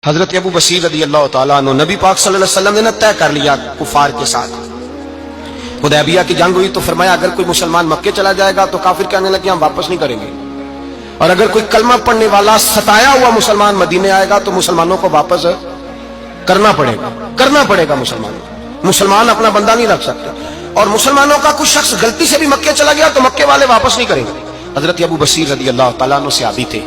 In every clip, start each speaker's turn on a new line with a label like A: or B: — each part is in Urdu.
A: حضرت ابو بصیر رضی اللہ تعالیٰ عنہ نبی پاک صلی اللہ علیہ وسلم نے طے کر لیا کفار کے ساتھ. حدیبیہ کی جنگ ہوئی تو فرمایا اگر کوئی مسلمان مکے چلا جائے گا تو کافر کہنے لگے ہم واپس نہیں کریں گے، اور اگر کوئی کلمہ پڑھنے والا ستایا ہوا مسلمان مدینے آئے گا تو مسلمانوں کو واپس کرنا پڑے گا. مسلمان اپنا بندہ نہیں رکھ سکتے، اور مسلمانوں کا کچھ شخص غلطی سے بھی مکے چلا گیا تو مکے والے واپس نہیں کریں گے. حضرت ابو بصیر رضی اللہ تعالیٰ عنہ صحابی تھے،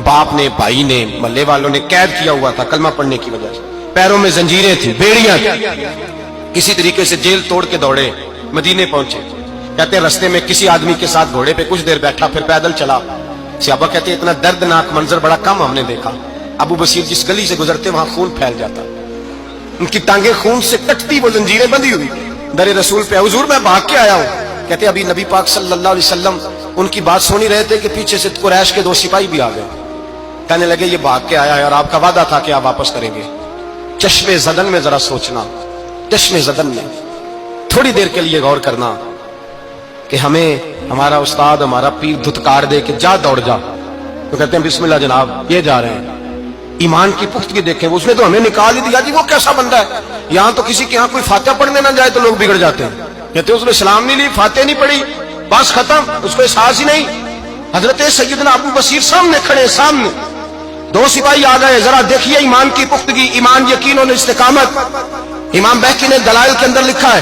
A: باپ نے، بھائی نے، محلے والوں نے قید کیا ہوا تھا کلمہ پڑھنے کی وجہ سے، پیروں میں زنجیریں تھیں، بیڑیاں تھیں، کسی طریقے سے جیل توڑ کے دوڑے مدینے پہنچے. کہتے ہیں رستے میں کسی آدمی کے ساتھ گھوڑے پہ کچھ دیر بیٹھا پھر پیدل چلا. صحابہ کہتے ہیں اتنا دردناک منظر بڑا کم ہم نے دیکھا. ابو بصیر جس گلی سے گزرتے وہاں خون پھیل جاتا، ان کی ٹانگیں خون سے کٹتی، وہ زنجیریں بندھی ہوئی. در رسول پہ حضور میں بھاگ کے آیا ہوں. کہتے ابھی نبی پاک صلی اللہ علیہ وسلم ان کی بات سن ہی رہے تھے کہ پیچھے سے قریش کے 2 سپاہی بھی آ گئے. کہنے لگے یہ بھاگ کے آیا ہے اور آپ کا وعدہ تھا کہ آپ واپس کریں گے. چشم زدن میں ذرا سوچنا، چشم زدن میں تھوڑی دیر کے لیے غور کرنا کہ ہمیں ہمارا استاد، ہمارا پیر دھتکار دے کہ جا دوڑ جا، تو کہتے ہیں بسم اللہ جناب یہ جا رہے ہیں. ایمان کی پختگی دیکھیں، اس نے تو ہمیں نکال ہی دیا جی، وہ کیسا بندہ ہے. یہاں تو کسی کے یہاں کوئی فاتحہ پڑھنے نہ جائے تو لوگ بگڑ جاتے ہیں. کہتے ہیں اس نے اسلام نہیں لی، فاتحہ نہیں پڑھی، بس ختم، اس کو احساس ہی نہیں. حضرت سیدنا ابو بصیر سامنے کھڑے، سامنے 2 سپاہی آ گئے. ذرا دیکھیے ایمان کی پختگی، ایمان، یقین اور استقامت. امام بہقی نے دلائل کے اندر لکھا ہے،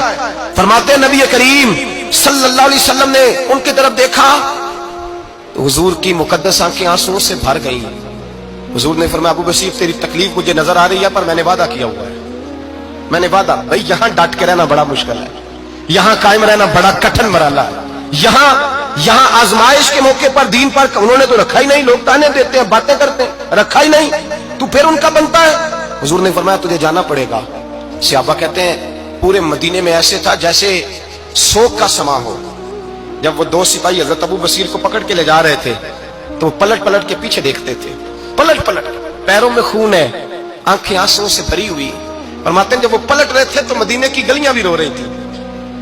A: فرماتے ہیں نبی کریم صلی اللہ علیہ وسلم نے ان کی طرف دیکھا تو حضور کی مقدس آنکھیں آنسوؤں سے بھر گئیں. حضور نے فرمایا ابو بصیر تیری تکلیف مجھے نظر آ رہی ہے، پر میں نے وعدہ کیا ہوا ہے. میں نے وعدہ، بھائی یہاں ڈٹ کے رہنا بڑا مشکل ہے، یہاں قائم رہنا بڑا کٹھن مرحلہ ہے. یہاں آزمائش کے موقع پر دین پر انہوں نے تو رکھا ہی نہیں. لوگ تانے دیتے ہیں، باتیں کرتے ہیں، رکھا ہی نہیں، تو پھر ان کا بنتا ہے. حضور نے فرمایا تجھے جانا پڑے گا. صحابہ کہتے ہیں پورے مدینے میں ایسے تھا جیسے سوگ کا سما ہو. جب وہ 2 سپاہی حضرت ابو بصیر کو پکڑ کے لے جا رہے تھے تو وہ پلٹ پلٹ کے پیچھے دیکھتے تھے، پلٹ پلٹ، پیروں میں خون ہے، آنکھیں آنسوں سے بھری ہوئی. فرماتے ہیں جب وہ پلٹ رہے تھے تو مدینے کی گلیاں بھی رو رہی تھی.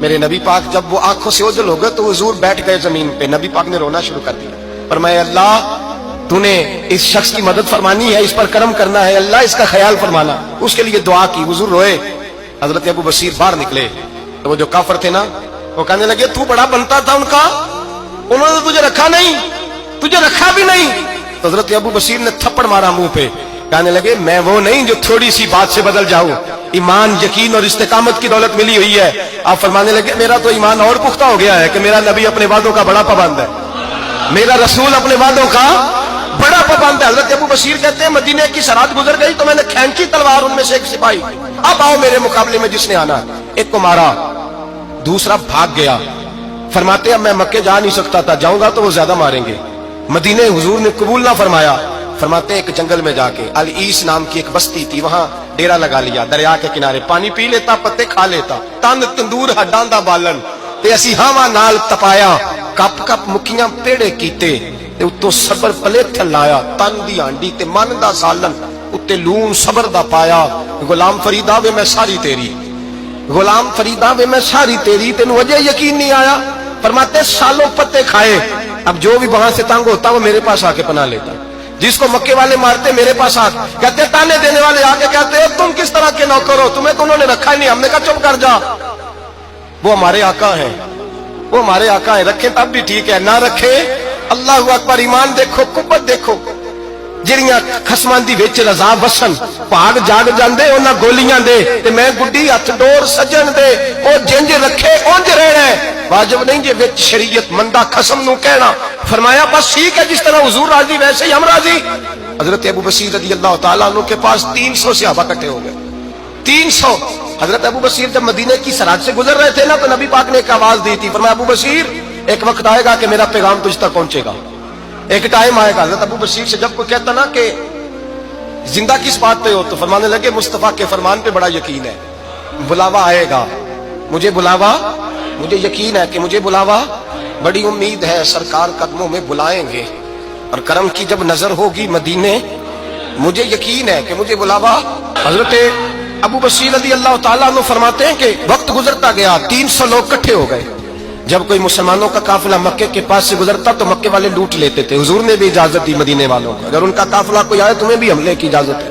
A: میرے نبی پاک جب وہ آنکھوں سے اوجھل ہو گئے تو حضور بیٹھ گئے زمین پہ. نبی پاک نے رونا شروع کر دیا. فرمایا اللہ تو نے اس شخص کی مدد فرمانی ہے، اس پر کرم کرنا ہے، اللہ اس کا خیال فرمانا. اس کے لیے دعا کی، حضور روئے. حضرت ابو بصیر باہر نکلے تو وہ جو کافر تھے نا وہ کہنے لگے تو بڑا بنتا تھا ان کا، انہوں نے تجھے رکھا نہیں، تجھے رکھا بھی نہیں. تو حضرت ابو بصیر نے تھپڑ مارا منہ پہ. کہنے لگے میں وہ نہیں جو تھوڑی سی بات سے بدل جاؤں، ایمان، یقین اور استقامت کی دولت ملی ہوئی ہے. آپ فرمانے لگے میرا تو ایمان اور پختہ ہو گیا ہے کہ میرا نبی اپنے وعدوں کا بڑا پابند ہے، میرا رسول اپنے وعدوں کا بڑا پابند ہے. حضرت ابو بصیر کہتے ہیں مدینے کی سرحد گزر گئی تو میں نے کھینچی تلوار، ان میں سے ایک سپاہی اب آؤ میرے مقابلے میں جس نے آنا ہے. ایک کو مارا، دوسرا بھاگ گیا. فرماتے اب میں مکے جا نہیں سکتا تھا، جاؤں گا تو وہ زیادہ ماریں گے. مدینے حضور نے قبول نہ فرمایا. فرماتے ایک جنگل میں جا کے العیس نام کی ایک بستی تھی، وہاں ڈیرا لگا لیا. دریا کے کنارے پانی پی لیتا، پتے کھا لیتا، تن تندور ہڈاں دا بالن تے اسی ہاواں نال تپایا، کپ کپ مکھیاں پیڑے کیتے تے اتوں صبر پلیتھن لایا، تن دی ہانڈی تے من دا سالن اتے لون صبر دا پایا. غلام فریدا وے میں ساری تیری، غلام فریدا وے میں ساری تیری، تینوں وجہ یقین نہیں آیا. فرماتے سالوں پتے کھائے. اب جو بھی وہاں سے تنگ ہوتا وہ میرے پاس آ کے پناہ لیتا. جس کو مکے والے مارتے میرے پاس آ کہتے، تانے دینے والے آ کے کہتے تم کس طرح کے نوکر ہو، تمہیں تو انہوں نے رکھا ہی نہیں. ہم نے کہا چپ کر جا، وہ ہمارے آقا ہیں، وہ ہمارے آقا ہیں، رکھے تب بھی ٹھیک ہے، نہ رکھے اللہ اکبر. ایمان دیکھو، قوت دیکھو. جڑیاں خصمان دی وچ رضا وسن پاگ جاگ جاندے انہاں گولیاں دے تے میں گڈی ہتھ ڈور سجن دے او جنج رکھے اونج رہنا ہے. واجب نہیں جے وچ شریعت مندہ خصم نو کہنا. فرمایا بس ٹھیک ہے، جس طرح حضور راضی ویسے ہی ہم راضی. حضرت ابو بصیر رضی اللہ تعالیٰ عنہ کے پاس 300 صحابہ اکٹھے ہو گئے، 300. حضرت ابو بصیر جب مدینے کی سرحد سے گزر رہے تھے نا تو نبی پاک نے ایک آواز دی تھی. فرمایا ابو بصیر ایک وقت آئے گا کہ میرا پیغام تجھ تک پہنچے گا، ایک ٹائم آئے گا. حضرت ابو بصیر سے جب کوئی کہتا نا کہ زندہ کس بات پہ ہو تو فرمانے لگے مصطفیٰ کے فرمان پہ بڑا یقین ہے، بلاوا آئے گا، مجھے بلاوا، مجھے یقین ہے کہ مجھے بلاوا، بڑی امید ہے سرکار قدموں میں بلائیں گے، اور کرم کی جب نظر ہوگی مدینے مجھے یقین ہے کہ مجھے بلاوا. حضرت ابو بصیر رضی اللہ تعالیٰ عنہ فرماتے ہیں کہ وقت گزرتا گیا، 300 لوگ اکٹھے ہو گئے. جب کوئی مسلمانوں کا قافلہ مکے کے پاس سے گزرتا تو مکے والے لوٹ لیتے تھے. حضور نے بھی اجازت دی مدینے والوں کو، اگر ان کا قافلہ کوئی آئے تمہیں بھی حملے کی اجازت ہے.